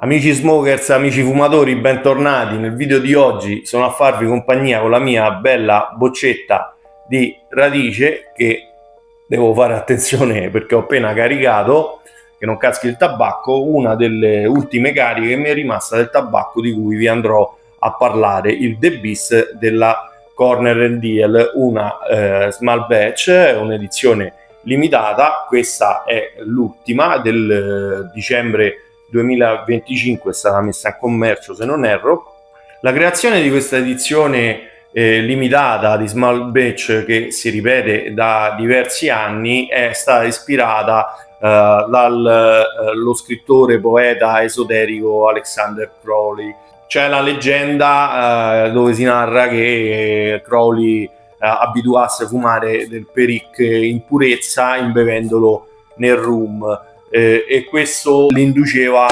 Amici smokers, amici fumatori, bentornati. Nel video di oggi sono a farvi compagnia con la mia bella boccetta di radice che devo fare attenzione perché ho appena caricato, che non caschi il tabacco, una delle ultime cariche che mi è rimasta del tabacco di cui vi andrò a parlare, il The Beast della Corner Deal, una small batch, un'edizione limitata. Questa è l'ultima del dicembre 2025, è stata messa in commercio se non erro. La creazione di questa edizione limitata di small batch, che si ripete da diversi anni, è stata ispirata dallo scrittore poeta esoterico Alexander Crowley. C'è la leggenda dove si narra che Crowley abituasse a fumare del peric in purezza imbevendolo nel rum, e questo l'induceva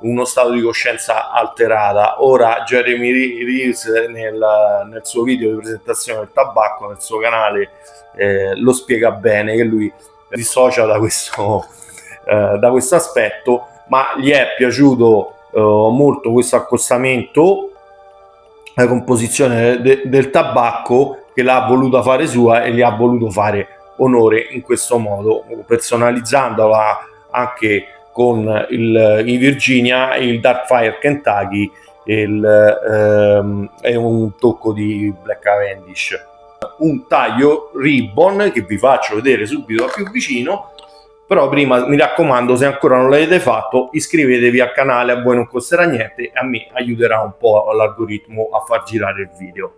uno stato di coscienza alterata. Ora Jeremy Reeves nel suo video di presentazione del tabacco nel suo canale lo spiega bene, che lui dissocia da questo aspetto, ma gli è piaciuto molto questo accostamento alla composizione del tabacco, che l'ha voluta fare sua e gli ha voluto fare onore in questo modo, personalizzandola anche con i Virginia, il Dark Fire Kentucky e un tocco di Black Cavendish. Un taglio ribbon che vi faccio vedere subito da più vicino, però prima mi raccomando, se ancora non l'avete fatto, iscrivetevi al canale, a voi non costerà niente e a me aiuterà un po' l'algoritmo a far girare il video.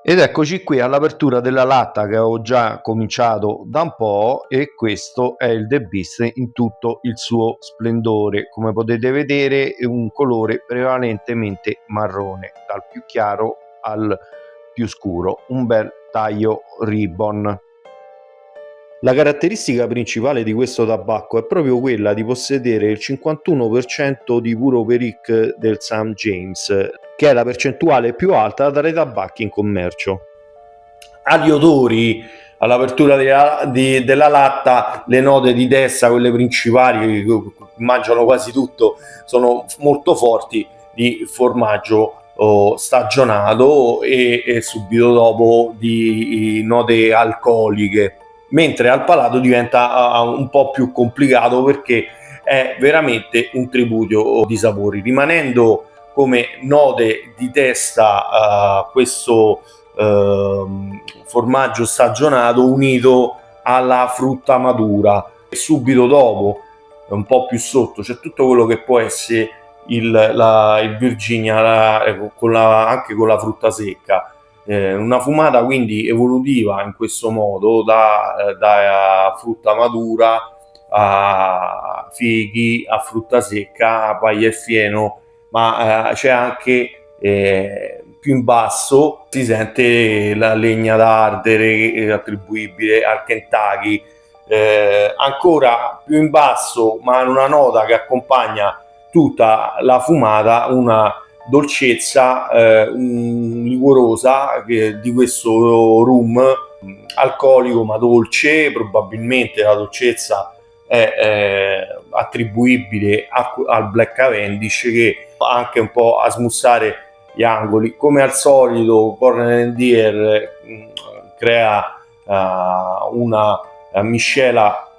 Ed eccoci qui all'apertura della latta che ho già cominciato da un po', e questo è il The Beast in tutto il suo splendore. Come potete vedere è un colore prevalentemente marrone, dal più chiaro al più scuro, un bel taglio ribbon. La caratteristica principale di questo tabacco è proprio quella di possedere il 51% di puro peric del St. James, che è la percentuale più alta tra i tabacchi in commercio. Agli odori, all'apertura della latta, le note di testa, quelle principali che mangiano quasi tutto, sono molto forti, di formaggio stagionato e subito dopo di note alcoliche, mentre al palato diventa un po' più complicato perché è veramente un tripudio di sapori, rimanendo come note di testa questo formaggio stagionato unito alla frutta matura. E subito dopo, un po' più sotto, c'è tutto quello che può essere il Virginia anche con la frutta secca. Una fumata quindi evolutiva in questo modo, da frutta matura a fighi, a frutta secca, a paglia e fieno, ma c'è anche più in basso si sente la legna da ardere attribuibile al Kentucky. Ancora più in basso, ma in una nota che accompagna tutta la fumata, una dolcezza liquorosa di questo rum alcolico ma dolce. Probabilmente la dolcezza è attribuibile al Black Cavendish, che anche un po' a smussare gli angoli. Come al solito Corner Deal crea una miscela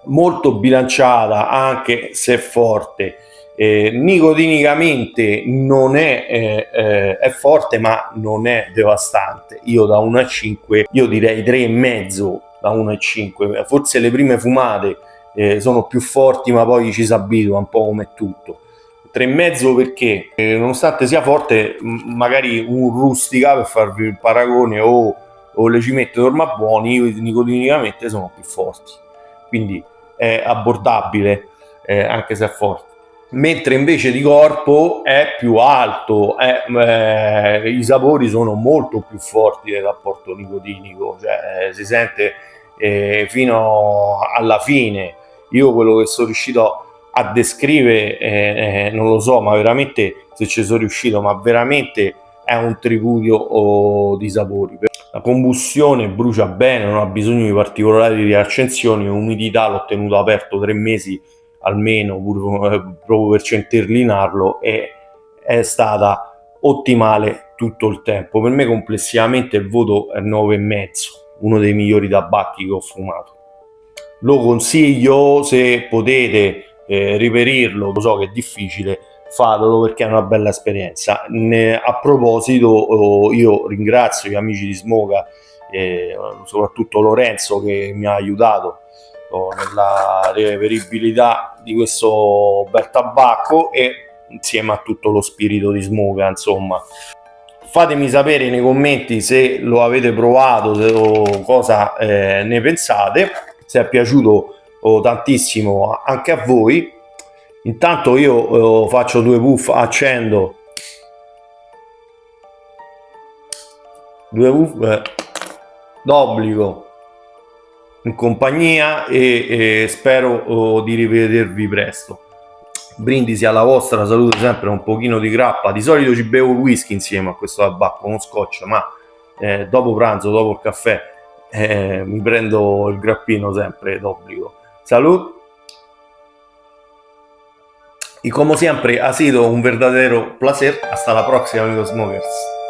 molto bilanciata, anche se forte. Nicotinicamente non è forte, ma non è devastante. Io da 1,5, io direi 3,5, da 1,5. Forse le prime fumate sono più forti, ma poi ci si abitua, un po' come tutto. 3,5 perché nonostante sia forte, magari un rustica, per farvi il paragone, o le cimette Tornabuoni, nicotinicamente sono più forti, quindi è abbordabile anche se è forte. Mentre invece di corpo è più alto, i sapori sono molto più forti del rapporto nicotinico, cioè si sente fino alla fine. Io quello che sono riuscito a descrivere non lo so, ma veramente, se ci sono riuscito, ma veramente è un tripudio di sapori. La combustione brucia bene, non ha bisogno di particolari riaccensioni. Umidità, l'ho tenuto aperto 3 mesi almeno proprio per centellinarlo, è stata ottimale tutto il tempo. Per me complessivamente il voto è 9,5, uno dei migliori tabacchi che ho fumato. Lo consiglio, se potete reperirlo, lo so che è difficile, fatelo perché è una bella esperienza. A proposito, io ringrazio gli amici di Smoga, soprattutto Lorenzo che mi ha aiutato nella reperibilità di questo bel tabacco, e insieme a tutto lo spirito di Smoga, insomma. Fatemi sapere nei commenti se lo avete provato, o cosa ne pensate, se è piaciuto tantissimo anche a voi. Intanto io faccio 2 puff, accendo 2 puff d'obbligo in compagnia, e spero di rivedervi presto. Brindisi alla vostra salute, sempre un pochino di grappa. Di solito ci bevo il whisky insieme a questo tabacco, uno scotch, ma dopo pranzo, dopo il caffè, mi prendo il grappino sempre d'obbligo. Salud. Y como siempre, ha sido un verdadero placer. Hasta la próxima, amigos smokers.